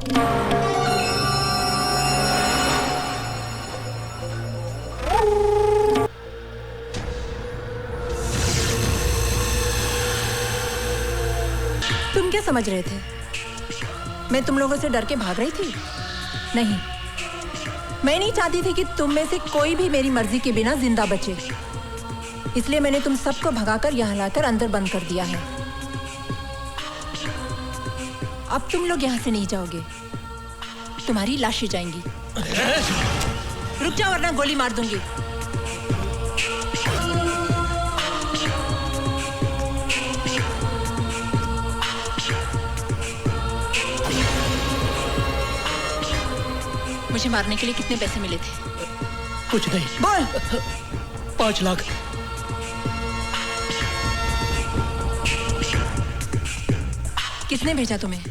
तुम क्या समझ रहे थे? मैं तुम लोगों से डर के भाग रही थी? नहीं, मैं नहीं चाहती थी कि तुम में से कोई भी मेरी मर्जी के बिना जिंदा बचे। इसलिए मैंने तुम सबको भगाकर यहाँ लाकर अंदर बंद कर दिया है। अब तुम लोग यहाँ से नहीं जाओगे, तुम्हारी लाशें जाएंगी। रुक जाओ वरना गोली मार दूंगी। मुझे मारने के लिए कितने पैसे मिले थे? कुछ नहीं। बोल। 5 लाख। किसने भेजा तुम्हें?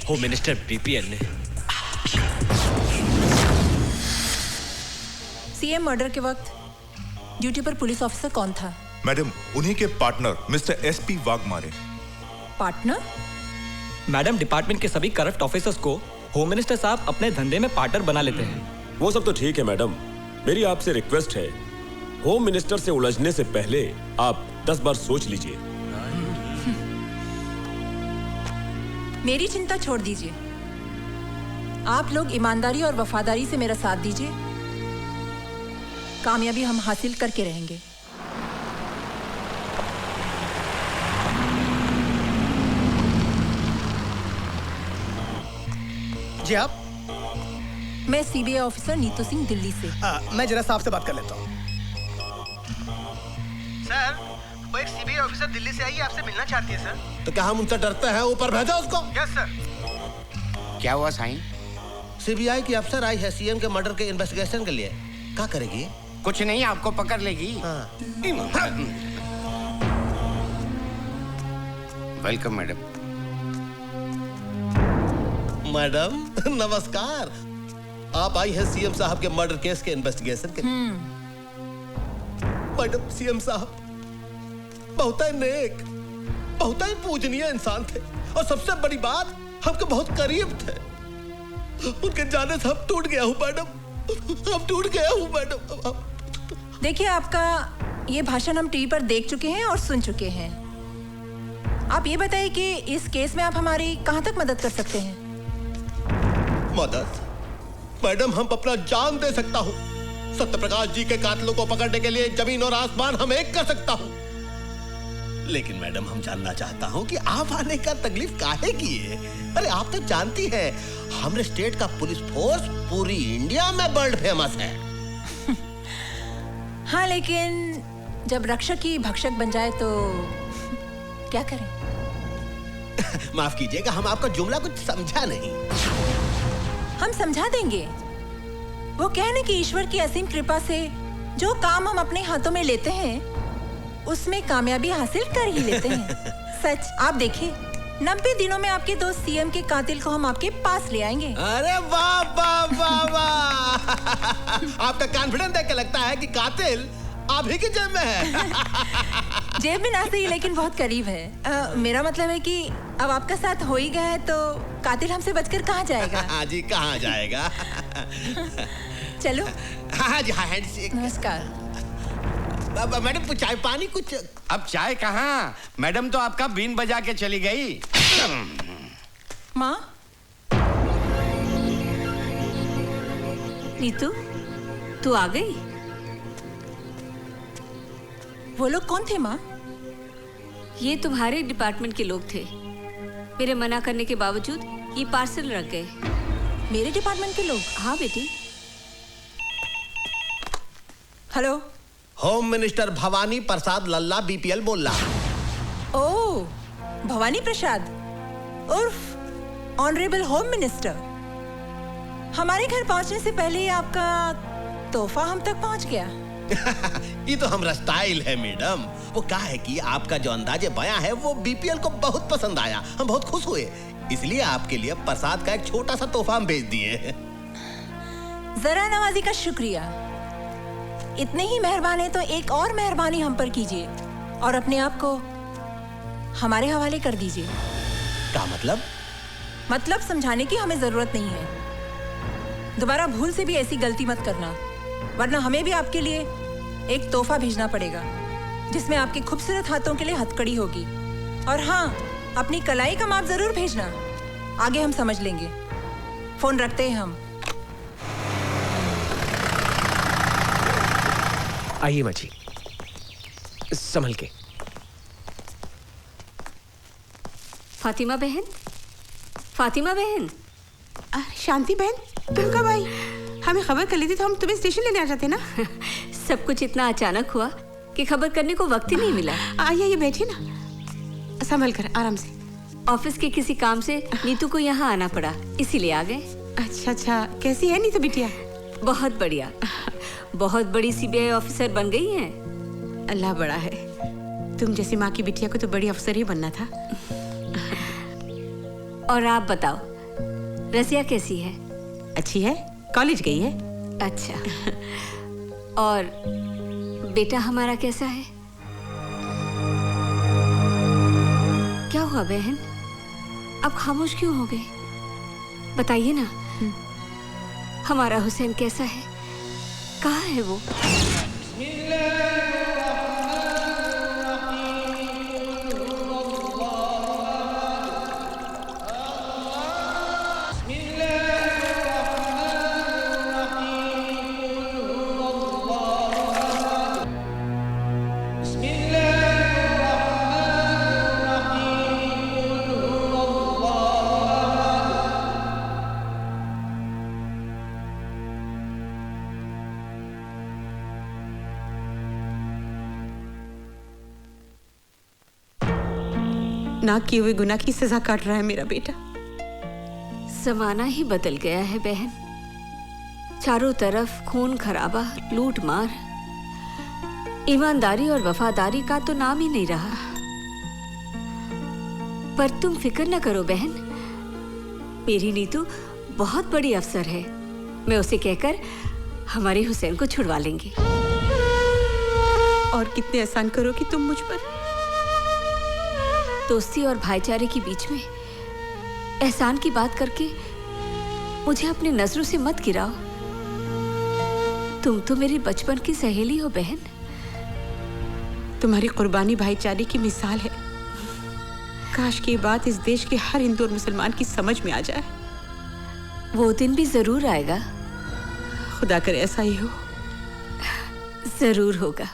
होम मिनिस्टर बीपीएल ने। सीएम मर्डर के वक्त ड्यूटी पर पुलिस ऑफिसर कौन था? मैडम, उन्हीं के partner mister SP Waghmare. Partner? Madam, department के सभी करप्ट ऑफिसर्स को होम मिनिस्टर साहब अपने धंधे में पार्टनर बना लेते हैं। वो सब तो ठीक है मैडम, मेरी आपसे रिक्वेस्ट है, होम मिनिस्टर से उलझने से पहले आप 10 बार सोच लीजिए। मेरी चिंता छोड़ दीजिए। आप लोग ईमानदारी और वफादारी से मेरा साथ दीजिए, कामयाबी हम हासिल करके रहेंगे। जी आप? मैं सीबीआई ऑफिसर नीतू सिंह, दिल्ली से। मैं जरा साहब से बात कर लेता हूँ। सर, वो एक सीबीआई ऑफिसर दिल्ली से आई है, आपसे मिलना चाहती है सर। तो क्या हम उनसे डरते हैं? ऊपर भेजा उसको। Yes sir. क्या हुआ साईं? सीबीआई की अफसर आई है सीएम के मर्डर के इन्वेस्टिगेशन के लिए। क्या करेगी? कुछ नहीं, आपको पकड़ लेगी। Welcome madam. मैडम नमस्कार। आप आई हैं सीएम साहब के मर्डर केस के इन्वेस्टिगेशन के लिए। मैडम, सीएम साहब बहुत ही नेक, बहुत ही पूजनीय इंसान थे और सबसे बड़ी बात, हमके बहुत करीब थे। उनके जाने से हम टूट गया हूँ मैडम, हम टूट गया हूँ मैडम। देखिए, आपका ये भाषण हम टीवी पर देख चुके हैं और सुन चुके हैं। आप ये बताइए कि इस केस में आप हमारी कहाँ तक मदद कर सकते हैं? मदद? मैडम, हम अपना जान दे सकता हूँ। सत्यप्रकाश जी के कातिलों को पकड़ने के लिए जमीन और आसमान हम एक कर सकता हूँ। लेकिन मैडम, हम जानना चाहता हूँ कि आप आने का तकलीफ काहे किए? अरे आप तो जानती हैं, हमारे स्टेट का पुलिस फोर्स पूरी इंडिया में वर्ल्ड फेमस है। हाँ, लेकिन जब रक्षक ही भक्षक बन जाए तो क्या करें? माफ कीजिएगा, हम आपका जुमला कुछ समझा नहीं। हम समझा देंगे। वो कहने कि ईश्वर की असीम कृपा से जो काम हम अपने हाथों में लेते हैं उसमें कामयाबी हासिल कर ही लेते हैं। सच, आप देखिए, 90 दिनों में आपके दोस्त सीएम के कातिल को हम आपके पास ले आएंगे। अरे वाह वाह वाह वाह! आपका कॉन्फिडेंस देख के लगता है कि कातिल आप ही की जेब में है। जेब में ना सही, लेकिन बहुत करीब है। मेरा मतलब है कि अब आपका साथ हो ही गया है तो कातिल हमसे बचकर कहाँ जाएगा? हाँ जी, कहाँ जाएगा? चलो। हाँ जी, हाँ हैंडशेक। नमस्कार। मैडम, कुछ चाय पानी कुछ? अब चाय कहाँ, मैडम तो आपका बीन बजा के चली गई। माँ, नीतू, तू आ गई? वो लोग कौन थे माँ? ये तुम्हारे डिपार्टमेंट के लोग थे। मेरे मना करने के बावजूद ये पार्सल रख गए। मेरे डिपार्टमेंट के लोग? हाँ बेटी। हेलो, होम मिनिस्टर भवानी प्रसाद लल्ला बीपीएल बोल रहा। ओह, भवानी प्रसाद उर्फ ऑनरेबल होम मिनिस्टर। हमारे घर पहुंचने से पहले ही आपका तोहफा हम तक पहुंच गया। ये तो हमारा स्टाइल है मैडम। वो क्या है कि आपका जो अंदाजे बयां है वो बीपीएल को बहुत पसंद आया, हम बहुत खुश हुए, इसलिए आपके लिए प्रसाद का एक छोटा सा तोहफा हम भेज दिए। जरा नवाजी का शुक्रिया। इतने ही मेहरबान है तो एक और मेहरबानी हम पर कीजिए और अपने आप को हमारे हवाले कर दीजिए। क्या मतलब? मतलब समझाने की हमें जरूरत नहीं है। दोबारा भूल से भी ऐसी गलती मत करना, वरना हमें भी आपके लिए एक तोहफा भेजना पड़ेगा जिसमें आपके खूबसूरत हाथों के लिए हथकड़ी होगी। और हाँ, अपनी कलाई का माप जरूर भेजना, आगे हम समझ लेंगे। फोन रखते हैं हम। आइए माँ जी, संभल के। फातिमा बहन, फातिमा बहन। शांति बहन, तुम कब आई? हमें खबर कर ली थी तो हम तुम्हें स्टेशन लेने आ जाते ना। सब कुछ इतना अचानक हुआ कि खबर करने को वक्त ही नहीं मिला। आइए, ये बैठिए ना, संभल कर, आराम से। ऑफिस के किसी काम से नीतू को यहाँ आना पड़ा, इसीलिए आ गए। अच्छा अच्छा, कैसी है नीतू बिटिया? बहुत बढ़िया, बहुत बड़ी सीबीआई ऑफिसर बन गई हैं। अल्लाह बड़ा है, तुम जैसी माँ की बिटिया को तो बड़ी अफसर ही बनना था। और आप बताओ, रसिया कैसी है? अच्छी है, कॉलेज गई है। अच्छा, और बेटा हमारा कैसा है? क्या हुआ बहन, आप खामोश क्यों हो गए? बताइए ना, हमारा हुसैन कैसा है? कहाँ है वो? ना किए हुए गुनाह की सजा काट रहा है मेरा बेटा। जमाना ही बदल गया है बहन, चारों तरफ खून खराबा, लूट मार, ईमानदारी और वफादारी का तो नाम ही नहीं रहा। पर तुम फिक्र न करो बहन, मेरी नीतू बहुत बड़ी अफसर है। मैं उसे कहकर हमारे हुसैन को छुड़वा लेंगे। और कितने एहसान करो कि तुम मुझ पर। दोस्ती और भाईचारे के बीच में एहसान की बात करके मुझे अपनी नजरों से मत गिराओ। तुम तो मेरी बचपन की सहेली हो बहन। तुम्हारी कुर्बानी भाईचारे की मिसाल है। काश की बात इस देश के हर हिंदू और मुसलमान की समझ में आ जाए। वो दिन भी जरूर आएगा। खुदा करे ऐसा ही हो। जरूर होगा।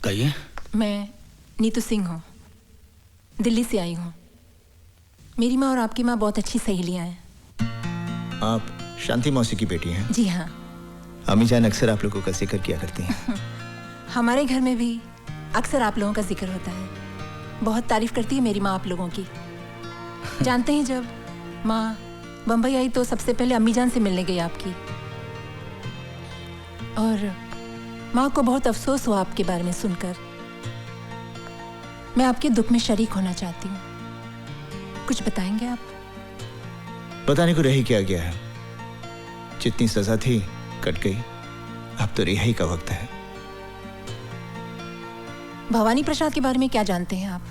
कहिए। मैं नीतू सिंह हूँ, दिल्ली से आई हूँ। मेरी माँ और आपकी माँ बहुत अच्छी सहेलियाँ हैं। आप शांति मौसी की बेटी हैं? जी हाँ। अम्मी जान अक्सर आप लोगों का जिक्र किया करती हैं। हमारे घर में भी अक्सर आप लोगों का जिक्र होता है। बहुत तारीफ करती है मेरी माँ आप लोगों की। जानते हैं, जब माँ बम्बई आई तो सबसे पहले अम्मी जान से मिलने गई आपकी, और माँ को बहुत अफसोस हुआ आपके बारे में सुनकर। मैं आपके दुख में शरीक होना चाहती हूँ। कुछ बताएंगे आप? बताने को रही क्या गया है, जितनी सजा थी कट गई, अब तो रिहाई का वक्त है। भवानी प्रसाद के बारे में क्या जानते हैं आप?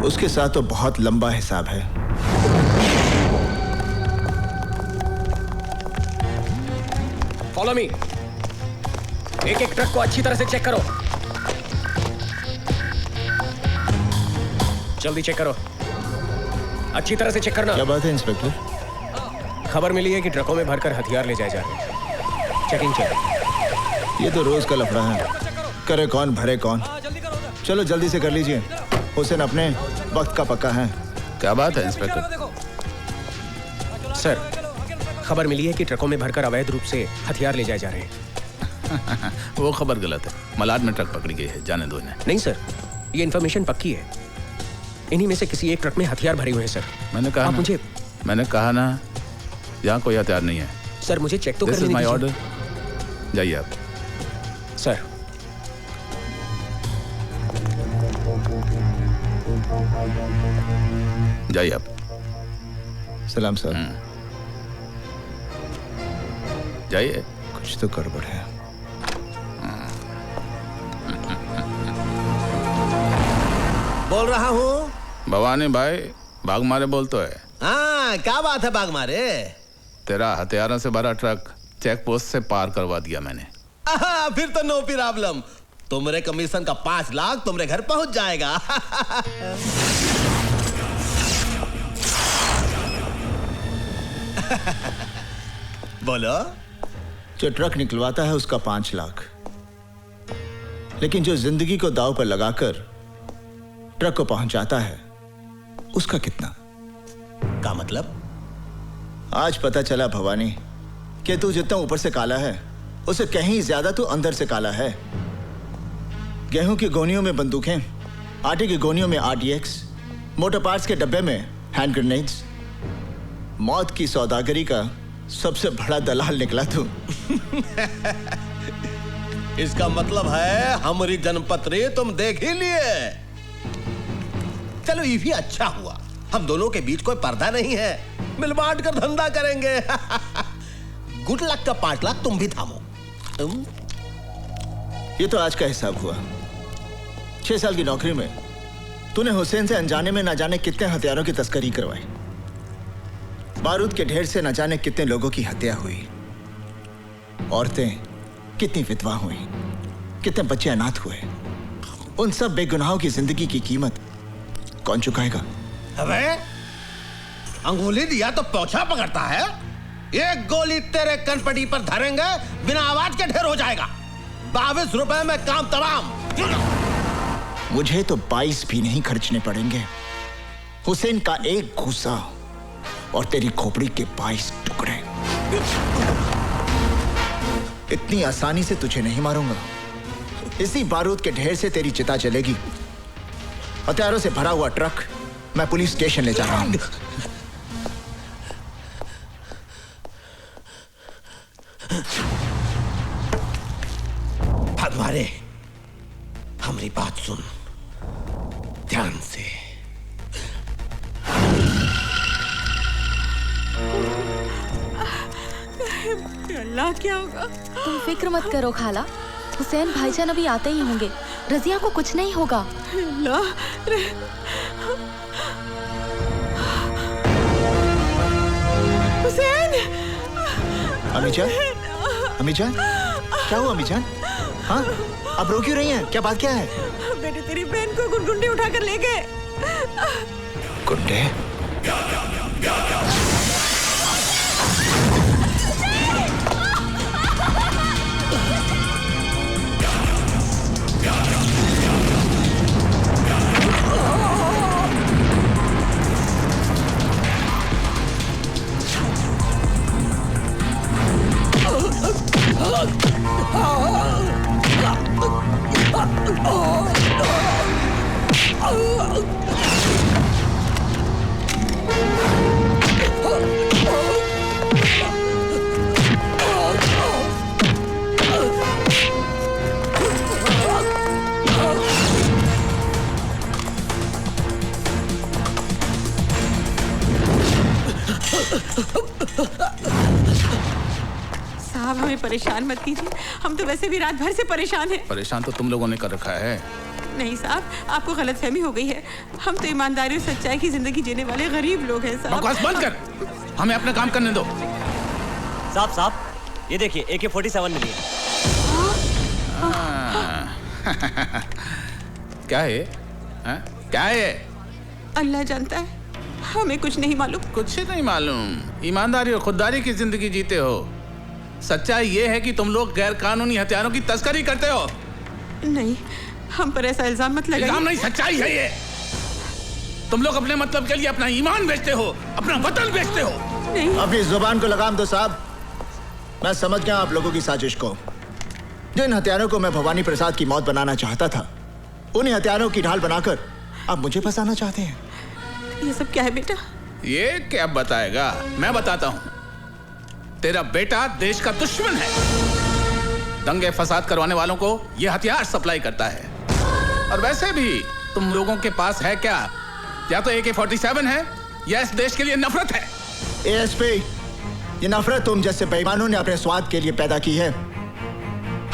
उसके साथ तो बहुत लंबा हिसाब है। Follow me. एक एक ट्रक को अच्छी तरह से चेक करो। जल्दी चेक करो, अच्छी तरह से चेक करना। क्या बात है इंस्पेक्टर? खबर मिली है कि ट्रकों में भरकर हथियार ले जाए जा रहे हैं। चेकिंग चलो। ये तो रोज का लफड़ा है, करे कौन भरे कौन। चलो जल्दी से कर लीजिए, हुसैन अपने वक्त का पक्का है। क्या बात है इंस्पेक्टर? सर, खबर मिली है कि ट्रकों में भरकर अवैध रूप से हथियार ले जाए जा रहे हैं। वो खबर गलत है। मलाड में ट्रक पकड़ी गई है, जाने दो इन्हें। नहीं सर, ये इन्फॉर्मेशन पक्की है। इन्हीं में से किसी एक ट्रक में हथियार भरे हुए हैं सर। मैंने कहा ना, यहाँ कोई हथियार नहीं है। सर मुझे चेक तो करने दीजिए। This is my order. जाइए आप। सर, जाइए आप। सलाम सर। जाइए। कुछ तो गड़बड़ है। बोल रहा हूँ। भवानी भाई बागमारे बोल तो है। हाँ, क्या बात है बागमारे? तेरा हथियारों से भरा ट्रक चेक पोस्ट से पार करवा दिया मैंने। फिर तो नो प्रॉब्लम। तुम्हारे कमीशन का 5 लाख तुम्हारे घर पहुंच जाएगा। बोलो। जो ट्रक निकलवाता है उसका 5 लाख, लेकिन जो जिंदगी को दांव पर लगाकर ट्रक को पहुंचाता है उसका कितना? का मतलब? आज पता चला भवानी कि तू जितना ऊपर से काला है उससे कहीं ज्यादा तू अंदर से काला है। गेहूं की गोनियों में बंदूकें, आटे की गोनियों में RDX, मोटर पार्ट्स के डब्बे में हैंड ग्रेनेड्स। मौत की सौदागरी का सबसे बड़ा दलाल निकला तू। इसका मतलब है हमारी जन्मपत्री तुम देख ही लिए। चलो ये भी अच्छा हुआ, हम दोनों के बीच कोई पर्दा नहीं है, मिल बांट कर धंधा करेंगे। गुड लक का 5 लाख तुम भी थामो। ये तो आज का हिसाब हुआ। 6 साल की नौकरी में तूने हुसैन से अनजाने में ना जाने कितने हथियारों की तस्करी करवाई, बारूद के ढेर से न जाने कितने लोगों की हत्या हुई, औरतें कितनी विधवा हुई, कितने बच्चे अनाथ हुए। उन सब बेगुनाहों की जिंदगी की कीमत कौन चुकाएगा? अबे अंगुली दिया तो पोछा पकड़ता है। एक गोली तेरे कनपटी पर धरेंगे बिना आवाज के ढेर हो जाएगा। 22 रुपए में काम तमाम। मुझे तो 22 भी नहीं खर्चने पड़ेंगे। हुसैन का एक घूसा और तेरी खोपड़ी के 22 टुकड़े। इतनी आसानी से तुझे नहीं मारूंगा। इसी बारूद के ढेर से तेरी चिता चलेगी। हथियारों से भरा हुआ ट्रक मैं पुलिस स्टेशन ले जा रहा हूं। भगवारे, हमारी बात सुन ध्यान से। अल्लाह, क्या होगा? तुम फिक्र मत करो खाला, हुसैन भाईजान अभी आते ही होंगे। रजिया को कुछ नहीं होगा। हुसैन! अमीजान, अमीजान, क्या हुआ अमीजान? हाँ, आप रो क्यों रही हैं? क्या बात क्या है? बेटे, तेरी बहन को गुंडे उठाकर ले गए। गुंडे? साहब, हमें परेशान मत कीजिए, हम तो वैसे भी रात भर से परेशान हैं। परेशान तो तुम लोगों ने कर रखा है। नहीं साहब, आपको गलतफहमी हो गई है। हम तो ईमानदारी और सच्चाई की जिंदगी जीने वाले गरीब लोग हैं साहब। बकवास बंद कर, हमें अपना काम करने दो। साहब, ये देखिए AK-47 मिली है। क्या है? क्या है? अल्लाह जानता है, हमें कुछ नहीं मालूम। कुछ नहीं मालूम? ईमानदारी और खुददारी की जिंदगी जीते हो। सच्चाई ये है कि तुम लोग गैर कानूनी हथियारों की तस्करी करते हो। नहीं, हम पर ऐसा इल्जाम मत लगाइए। इल्जाम नहीं, सच्चाई है ये। तुम लोग अपने मतलब के लिए अपना ईमान बेचते हो, अपना वतन बेचते हो। नहीं। अपनी जुबान को लगाम दो साहब। मैं समझ गया आप लोगों की साजिश को। जिन हथियारों को मैं भवानी प्रसाद की मौत बनाना चाहता था, उन्हीं हथियारों की ढाल बनाकर आप मुझे फंसाना चाहते हैं। ये सब क्या है बेटा? ये क्या बताएगा, मैं बताता हूँ। तेरा बेटा देश का दुश्मन है। दंगे फसाद करवाने वालों को ये हथियार सप्लाई करता है। और वैसे भी तुम लोगों के पास है क्या? या तो AK-47 है या इस देश के लिए नफरत है। ASP, ये नफरत तुम जैसे बेईमानों ने अपने स्वाद के लिए पैदा की है।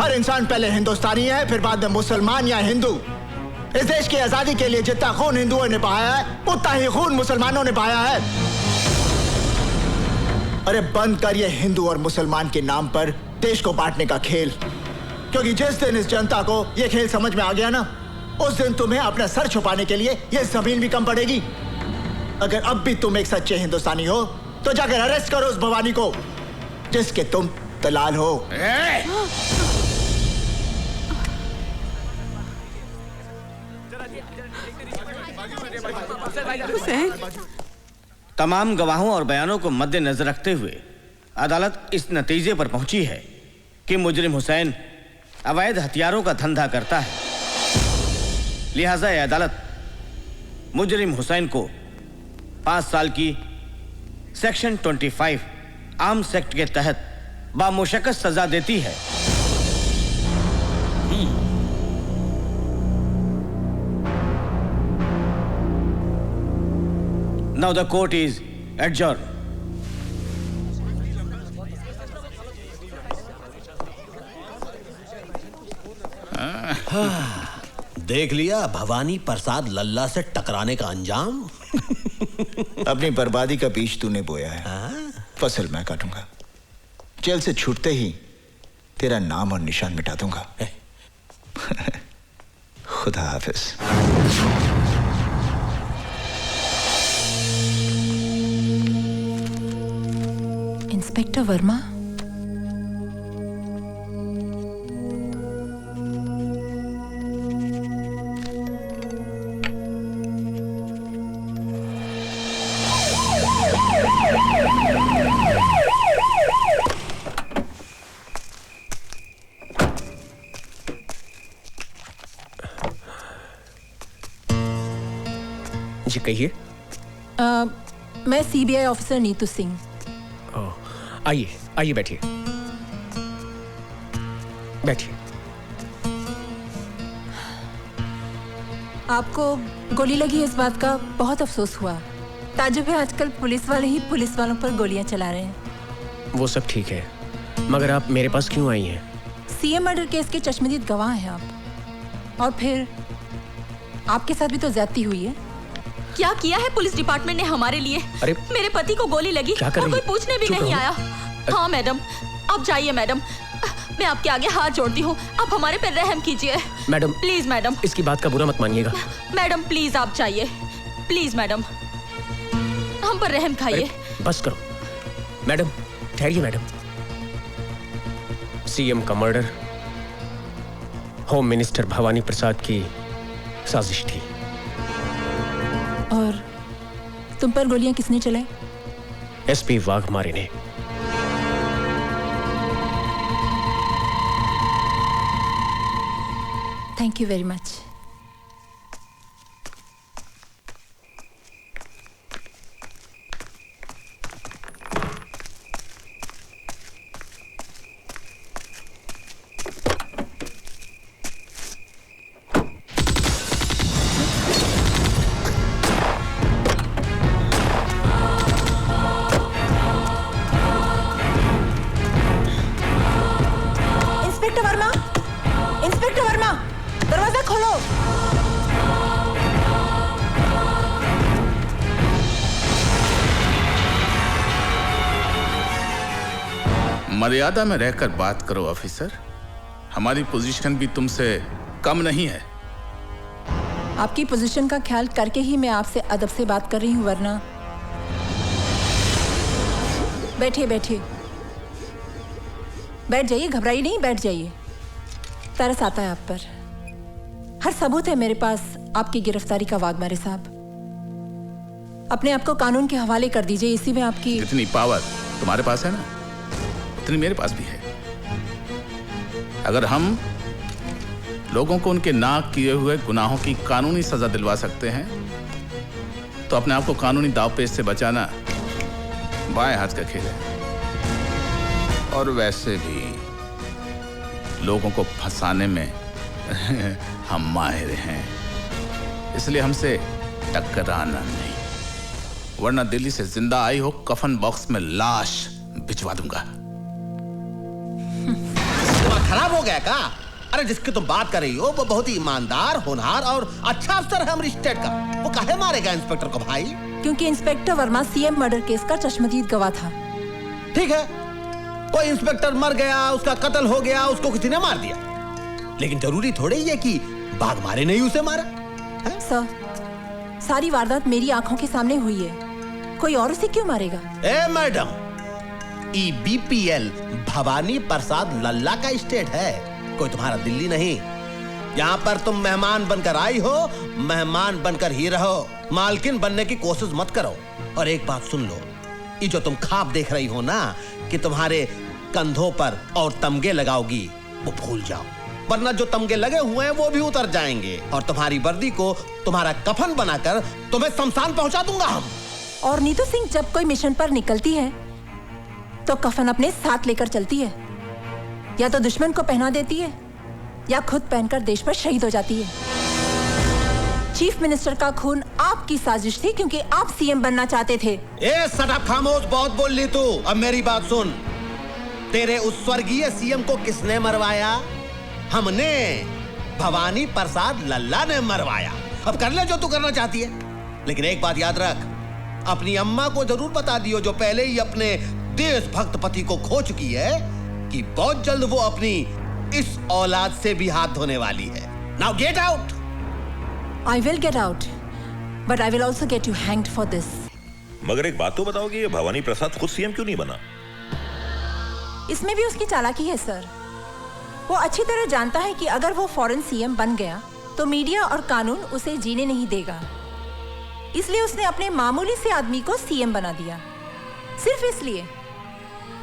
हर इंसान पहले हिंदुस्तानी है, फिर बाद में मुसलमान या हिंदू। इस देश की आजादी के लिए जितना खून हिंदुओं ने बहाया है उतना ही खून मुसलमानों ने बहाया है। अरे बंद कर ये हिंदू और मुसलमान के नाम पर देश को बांटने का खेल, क्योंकि जिस दिन इस जनता को ये खेल समझ में आ गया ना, उस दिन तुम्हें अपना सर छुपाने के लिए ये जमीन भी कम पड़ेगी। अगर अब भी तुम एक सच्चे हिंदुस्तानी हो तो जाकर अरेस्ट करो उस भवानी को जिसके तुम दलाल हो। तमाम गवाहों और बयानों को मद्देनजर रखते हुए अदालत इस नतीजे पर पहुंची है कि मुजरिम हुसैन अवैध हथियारों का धंधा करता है। लिहाजा यह अदालत मुजरिम हुसैन को 5 साल की सेक्शन 25 आर्म्स एक्ट के तहत बामुशक्कत सजा देती है। Now the court is adjourned. देख लिया भवानी प्रसाद लल्ला से टकराने का अंजाम। अपनी बर्बादी का बीज तूने बोया है, फसल मैं काटूंगा। जेल से छूटते ही तेरा नाम और निशान मिटा दूंगा। खुदा हाफिज। इंस्पेक्टर वर्मा, जी कहिए। मैं सीबीआई ऑफिसर नीतू सिंह। आइए आइए, बैठिए बैठिए। आपको गोली लगी इस बात का बहुत अफसोस हुआ। ताजुब है, आजकल पुलिस वाले ही पुलिस वालों पर गोलियां चला रहे हैं। वो सब ठीक है, मगर आप मेरे पास क्यों आई हैं? सीएम मर्डर केस के चश्मदीद गवाह हैं आप, और फिर आपके साथ भी तो ज्यादती हुई है। क्या किया है पुलिस डिपार्टमेंट ने हमारे लिए? अरे मेरे पति को गोली लगी और कोई पूछने भी नहीं आया। हाँ मैडम, आप जाइए मैडम, मैं आपके आगे हाथ जोड़ती हूँ, आप हमारे पर रहम कीजिए मैडम। प्लीज मैडम, इसकी बात का बुरा मत मानिएगा। मैडम प्लीज आप जाइए, प्लीज मैडम, हम पर रहम खाइए। बस करो मैडम, ठहरिए मैडम। सीएम का मर्डर होम मिनिस्टर भवानी प्रसाद की साजिश थी। और तुम पर गोलियां किसने चलाई? एसपी वाघमारे ने। Thank you very much. Inspector Verma, दरवाजा खोलो। मर्यादा में रहकर बात करो ऑफिसर, हमारी पोजीशन भी तुमसे कम नहीं है। आपकी पोजीशन का ख्याल करके ही मैं आपसे अदब से बात कर रही हूँ, वरना। बैठिए बैठिए, बैठ जाइए, घबराइए नहीं, बैठ जाइए। तरस आता है आप पर। हर सबूत है मेरे पास आपकी गिरफ्तारी का, वाघमारे साहब। अपने आप को कानून के हवाले कर दीजिए, इसी में आपकी जितनी पावर तुम्हारे पास है ना, उतनी मेरे पास भी है। अगर हम लोगों को उनके ना किए हुए गुनाहों की कानूनी सजा दिलवा सकते हैं, तो अपने आप को कानूनी दावपेच से बचाना बाएं हाथ का खेल है। और वैसे भी लोगों को फंसाने में हम माहिर हैं, इसलिए हमसे टकराना नहीं, वरना दिल्ली से जिंदा आई हो कफन बॉक्स में लाश भिजवा दूंगा। खराब हो गया का? अरे जिसकी तुम बात कर रही हो वो बहुत ही ईमानदार, होनहार और अच्छा अफसर है हमारी स्टेट का। वो काहे मारेगा इंस्पेक्टर को भाई? क्योंकि inspector Verma CM murder case का चश्मदीद गवाह था। ठीक है, कोई इंस्पेक्टर मर गया, उसका कत्ल हो गया, उसको किसी ने मार दिया, लेकिन जरूरी थोड़ी है कि वाघमारे ने ही उसे मारा। सर, सारी वारदात मेरी आंखों के सामने हुई है, कोई और उसे क्यों मारेगा? ए मैडम, EBPL भवानी प्रसाद लल्ला का स्टेट है, कोई तुम्हारा दिल्ली नहीं। यहाँ पर तुम मेहमान बनकर आई हो, मेहमान बनकर ही रहो, मालकिन बनने की कोशिश मत करो। और एक बात सुन लो, ये जो तुम ख्वाब देख रही हो ना कि तुम्हारे कंधों पर और तमगे लगाओगी, वो भूल जाओ, वरना जो तमगे लगे हुए हैं वो भी उतर जाएंगे और तुम्हारी वर्दी को तुम्हारा कफन बनाकर तुम्हें शमशान पहुंचा दूंगा हम। और नीतू सिंह जब कोई मिशन पर निकलती है तो कफन अपने साथ लेकर चलती है, या तो दुश्मन को पहना देती है या खुद पहनकर देश पर शहीद हो जाती है। चीफ मिनिस्टर का खून आपकी साजिश थी क्योंकि आप सीएम बनना चाहते थे। ए सटअप, खामोश, बहुत बोल ली तू। अब मेरी बात सुन, तेरे उस स्वर्गीय सीएम को किसने मरवाया? हमने, भवानी प्रसाद लल्ला ने मरवाया। अब कर ले जो तू करना चाहती है, लेकिन एक बात याद रख, अपनी अम्मा को जरूर बता दियो जो पहले ही अपने देशभक्त पति को खो चुकी है कि बहुत जल्द वो अपनी इस औलाद से भी हाथ धोने वाली है। Now get out. I will get out, but I will also get you hanged for this. मगर एक बात तो बताओ कि ये भवानी प्रसाद खुद सीएम क्यों नहीं बना? इसमें भी उसकी चालाकी है सर। वो अच्छी तरह जानता है कि अगर वो फॉरेन सीएम बन गया तो मीडिया और कानून उसे जीने नहीं देगा, इसलिए उसने अपने मामूली से आदमी को सीएम बना दिया, सिर्फ इसलिए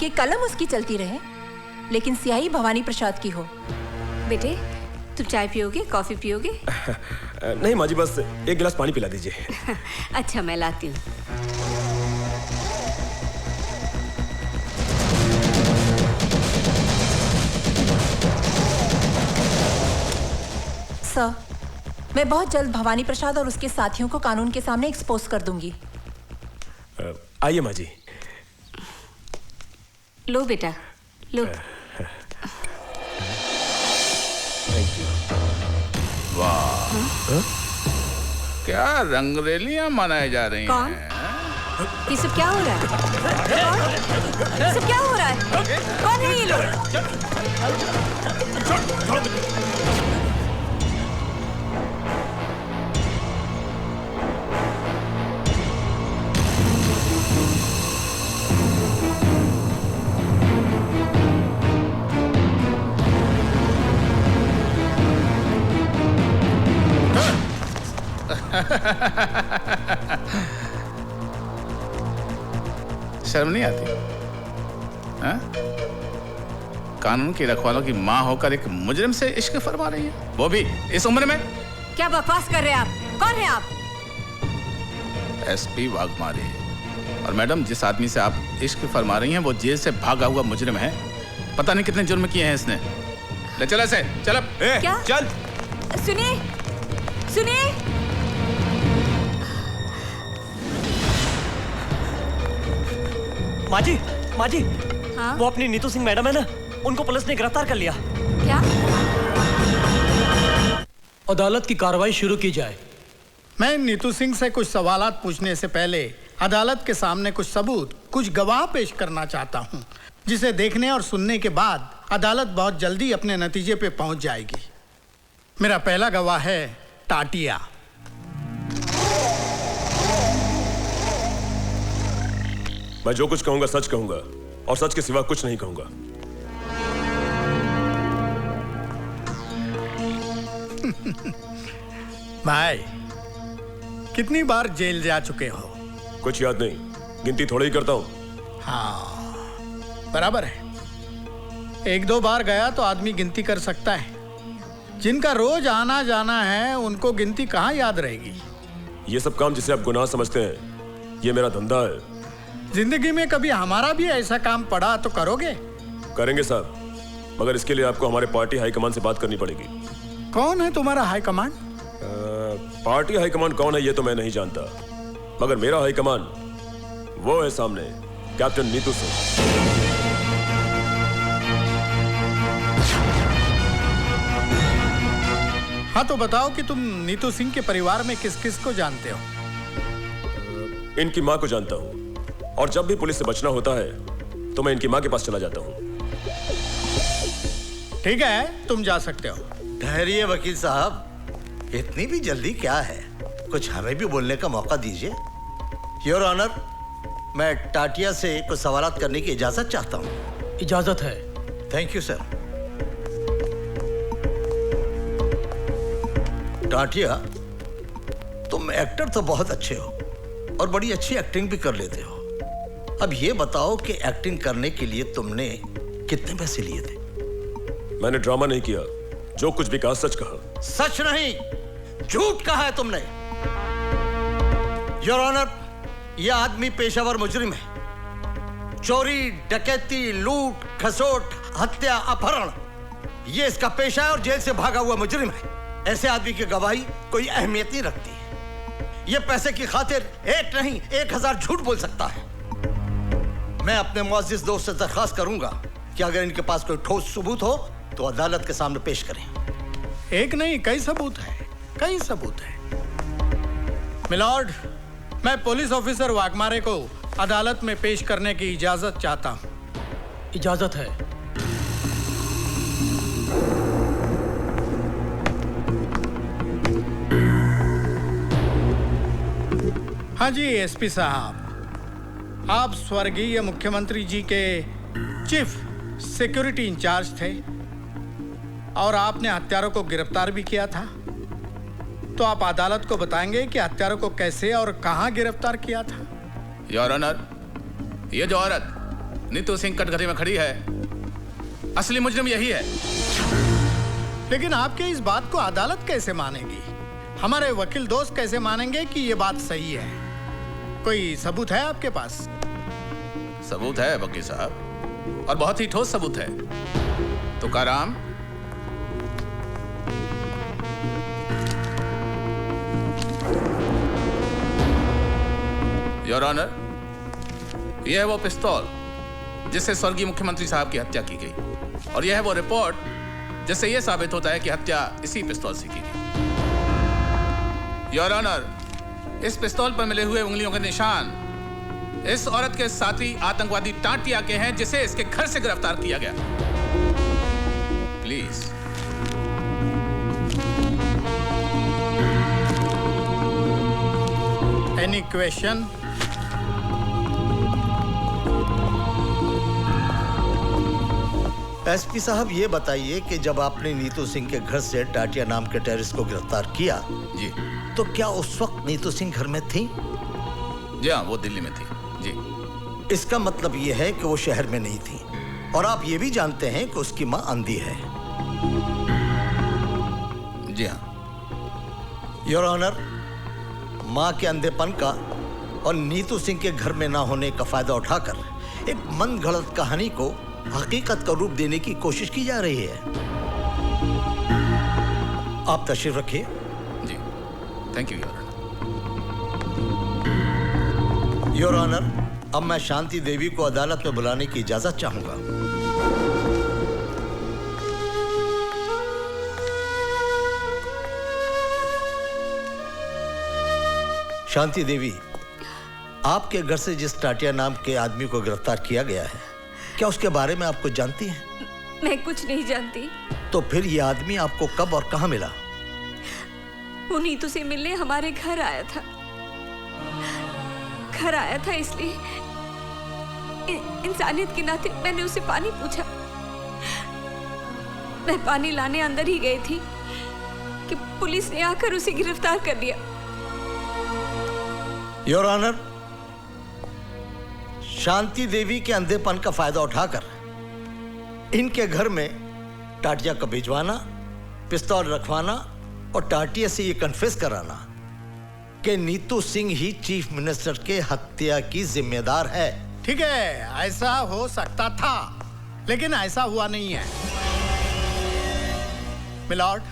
कि कलम उसकी चलती रहे लेकिन स्याही भवानी प्रसाद की हो। बेटे, तुम चाय पियोगे, कॉफी पियोगे? नहीं माँ जी, बस एक गिलास पानी पिला दीजिए। अच्छा, मैं लाती हूँ। सर, मैं बहुत जल्द भवानी प्रसाद और उसके साथियों को कानून के सामने एक्सपोज कर दूंगी। आइए माँ जी। लो बेटा, लो। वाह, क्या रंगरेलियां मनाई जा रही कौन? हैं? ये सब क्या हो रहा है? ये सब क्या हो रहा है? कौन है ये लोग? शर्म नहीं आती? हाँ? कानून की रखवालों की माँ होकर एक मुजरिम से इश्क फरमा रही है, वो भी इस उम्र में। क्या बकवास कर रहे हैं आप? कौन है आप? SP वाघमारे। और मैडम, जिस आदमी से आप इश्क फरमा रही हैं वो जेल से भागा हुआ मुजरिम है। पता नहीं कितने जुर्म किए हैं इसने। ले चल ऐसे, चल अब। क्या? चल। सुनिए, सुनिए। माँ जी, माँ जी, हाँ? वो अपनी नीतू सिंह मैडम है ना, उनको पुलिस ने गिरफ्तार कर लिया। क्या? अदालत की कार्रवाई शुरू की जाए। मैं नीतू सिंह से कुछ सवालात पूछने से पहले अदालत के सामने कुछ सबूत, कुछ गवाह पेश करना चाहता हूं, जिसे देखने और सुनने के बाद अदालत बहुत जल्दी अपने नतीजे पे पहुंच जाएगी। मेरा पहला गवाह है टाटिया। मैं जो कुछ कहूंगा सच कहूंगा और सच के सिवा कुछ नहीं कहूंगा। भाई, कितनी बार जेल जा चुके हो? कुछ याद नहीं, गिनती थोड़ी ही करता हूं। हाँ, बराबर है। एक दो बार गया तो आदमी गिनती कर सकता है। जिनका रोज आना जाना है उनको गिनती कहाँ याद रहेगी? ये सब काम जिसे आप गुनाह समझते हैं, ये मेरा धंधा है। जिंदगी में कभी हमारा भी ऐसा काम पड़ा तो करोगे? करेंगे साहब, मगर इसके लिए आपको हमारे पार्टी हाईकमान से बात करनी पड़ेगी। कौन है तुम्हारा हाईकमान? पार्टी हाईकमान कौन है ये तो मैं नहीं जानता, मगर मेरा हाईकमान वो है सामने, कैप्टन नीतू सिंह। हाँ तो बताओ कि तुम नीतू सिंह के परिवार में किस किस को जानते हो? इनकी माँ को जानता हूँ और जब भी पुलिस से बचना होता है तो मैं इनकी माँ के पास चला जाता हूँ। ठीक है, तुम जा सकते हो। ठहरिए वकील साहब, इतनी भी जल्दी क्या है? कुछ हमें भी बोलने का मौका दीजिए। योर ऑनर, मैं टाटिया से कुछ सवालात करने की इजाजत चाहता हूँ। इजाजत है। Thank you sir. टाटिया, तुम एक्टर तो बहुत अच्छे हो और बड़ी अच्छी एक्टिंग भी कर लेते हो। अब ये बताओ कि एक्टिंग करने के लिए तुमने कितने पैसे लिए थे? मैंने ड्रामा नहीं किया, जो कुछ भी कहा सच कहा। सच नहीं, झूठ कहा है तुमने। योर ऑनर, यह आदमी पेशावर मुजरिम है। चोरी, डकैती, लूट, खसोट, हत्या, अपहरण, यह इसका पेशा है और जेल से भागा हुआ मुजरिम है। ऐसे आदमी की गवाही कोई अहमियत नहीं रखती। यह पैसे की खातिर एक नहीं 1000 झूठ बोल सकता है। मैं अपने मुअज़्ज़िज़ दोस्त से दरख्वास्त करूंगा कि अगर इनके पास कोई ठोस सबूत हो तो अदालत के सामने पेश करें। एक नहीं, कई सबूत है, कई सबूत है। मिलॉर्ड, मैं पुलिस ऑफिसर वाघमारे को अदालत में पेश करने की इजाजत चाहता हूं। इजाजत है। हाँ जी एसपी साहब, आप स्वर्गीय मुख्यमंत्री जी के चीफ सिक्योरिटी इंचार्ज थे और आपने हत्यारों को गिरफ्तार भी किया था। तो आप अदालत को बताएंगे कि हत्यारों को कैसे और कहां गिरफ्तार किया था? योर ऑनर, ये जो औरत नीतू सिंह कटघरे में खड़ी है, असली मुजरिम यही है। लेकिन आपके इस बात को अदालत कैसे मानेगी? हमारे वकील दोस्त कैसे मानेंगे कि ये बात सही है? कोई सबूत है आपके पास? सबूत है वकील साहब, और बहुत ही ठोस सबूत है। तुकाराम, योर ऑनर, यह है वो पिस्तौल जिससे स्वर्गीय मुख्यमंत्री साहब की हत्या की गई, और यह है वो रिपोर्ट जिससे यह साबित होता है कि हत्या इसी पिस्तौल से की गई। योर ऑनर, इस पिस्तौल पर मिले हुए उंगलियों के निशान इस औरत के साथी आतंकवादी टाटिया के हैं जिसे इसके घर से गिरफ्तार किया गया। प्लीज। Any question? एसपी साहब, ये बताइए कि जब आपने नीतू सिंह के घर से टाटिया नाम के टेररिस्ट को गिरफ्तार किया जी, तो क्या उस वक्त नीतू सिंह घर में थी? जी हाँ, वो दिल्ली में थी जी। इसका मतलब ये है कि वो शहर में नहीं थी, और आप ये भी जानते हैं कि उसकी माँ अंधी है। जी हाँ। योर ऑनर, माँ के अंधेपन का और नीतू सिंह के घर में ना होने का फायदा उठाकर एक मनगढ़ंत कहानी को हकीकत का रूप देने की कोशिश की जा रही है। आप तशरीफ रखिए। जी, thank you your honour. Your honour, अब मैं शांति देवी को अदालत में बुलाने की इजाजत चाहूंगा। शांति देवी, आपके घर से जिस टाटिया नाम के आदमी को गिरफ्तार किया गया है, क्या उसके बारे में आप कुछ जानती हैं? मैं कुछ नहीं जानती। तो फिर ये आदमी आपको कब और कहां मिला? वो नीतू से मिलने हमारे घर आया था। घर आया था इसलिए इंसानियत के नाते मैंने उसे पानी पूछा। मैं पानी लाने अंदर ही गई थी कि पुलिस ने आकर उसे गिरफ्तार कर लिया। योर ऑनर, शांति देवी के अंधेपन का फायदा उठाकर इनके घर में टाटिया को भिजवाना, पिस्तौल रखवाना और टाटिया से ये कन्फेस कराना कि नीतू सिंह ही चीफ मिनिस्टर के हत्या की जिम्मेदार है। ठीक है, ऐसा हो सकता था, लेकिन ऐसा हुआ नहीं है। मिलॉर्ड,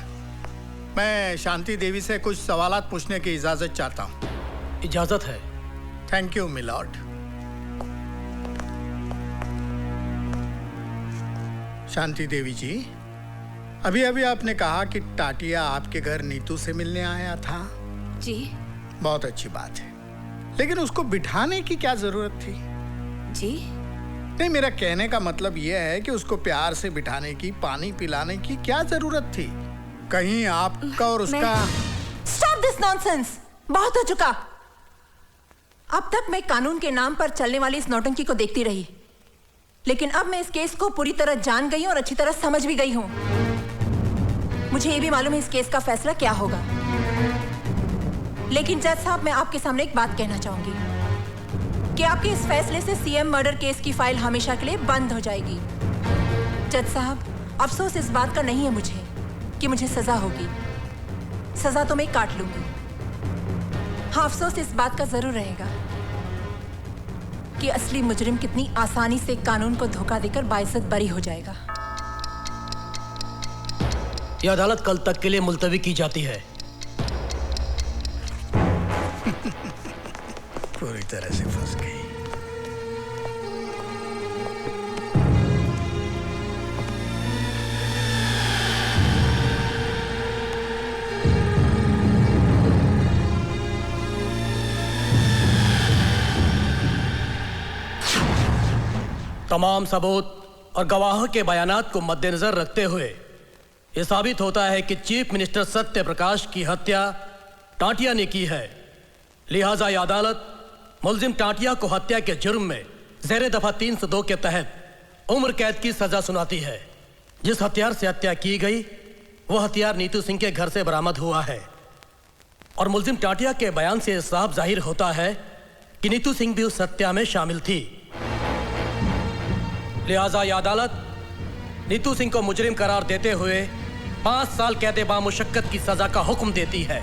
मैं शांति देवी से कुछ सवालात पूछने की इजाजत चाहता हूँ। इजाजत है। Thank you milord. Shanti Devi ji, अभी अभी आपने कहा कि टाटिया आपके घर नीतू से मिलने आया था। जी। बहुत अच्छी बात है, लेकिन उसको बिठाने की क्या जरूरत थी? जी नहीं, मेरा कहने का मतलब यह है कि उसको प्यार से बिठाने की, पानी पिलाने की क्या जरूरत थी? कहीं आपका और उसका। Stop this nonsense! बहुत हो चुका। अब तक मैं कानून के नाम पर चलने वाली इस नौटंकी को देखती रही, लेकिन अब मैं इस केस को पूरी तरह जान गई हूं और अच्छी तरह समझ भी गई हूं। मुझे ये भी मालूम है इस केस का फैसला क्या होगा, लेकिन जज साहब, मैं आपके सामने एक बात कहना चाहूंगी कि आपके इस फैसले से सीएम मर्डर केस की फाइल हमेशा के लिए बंद हो जाएगी। जज साहब, अफसोस इस बात का नहीं है मुझे कि मुझे सजा होगी। सजा तो मैं काट लूंगी। हाँ, अफसोस इस बात का जरूर रहेगा कि असली मुजरिम कितनी आसानी से कानून को धोखा देकर बाइज्जत बरी हो जाएगा। यह अदालत कल तक के लिए मुलतवी की जाती है। पूरी तरह से फंस गई। तमाम सबूत और गवाहों के बयानात को मद्देनजर रखते हुए यह साबित होता है कि चीफ मिनिस्टर सत्य प्रकाश की हत्या टाटिया ने की है। लिहाजा यह अदालत मुलजिम टाटिया को हत्या के जुर्म में ज़ेरे दफा 302 के तहत उम्र कैद की सजा सुनाती है। जिस हथियार से हत्या की गई वह हथियार नीतू सिंह के घर से बरामद हुआ है और मुलजिम टाटिया के बयान से साफ जाहिर होता है कि नीतू सिंह भी उस हत्या में शामिल थी। लिहाजा यह अदालत नीतू सिंह को मुजरिम करार देते हुए 5 साल कैद बामुशक्कत की सजा का हुक्म देती है।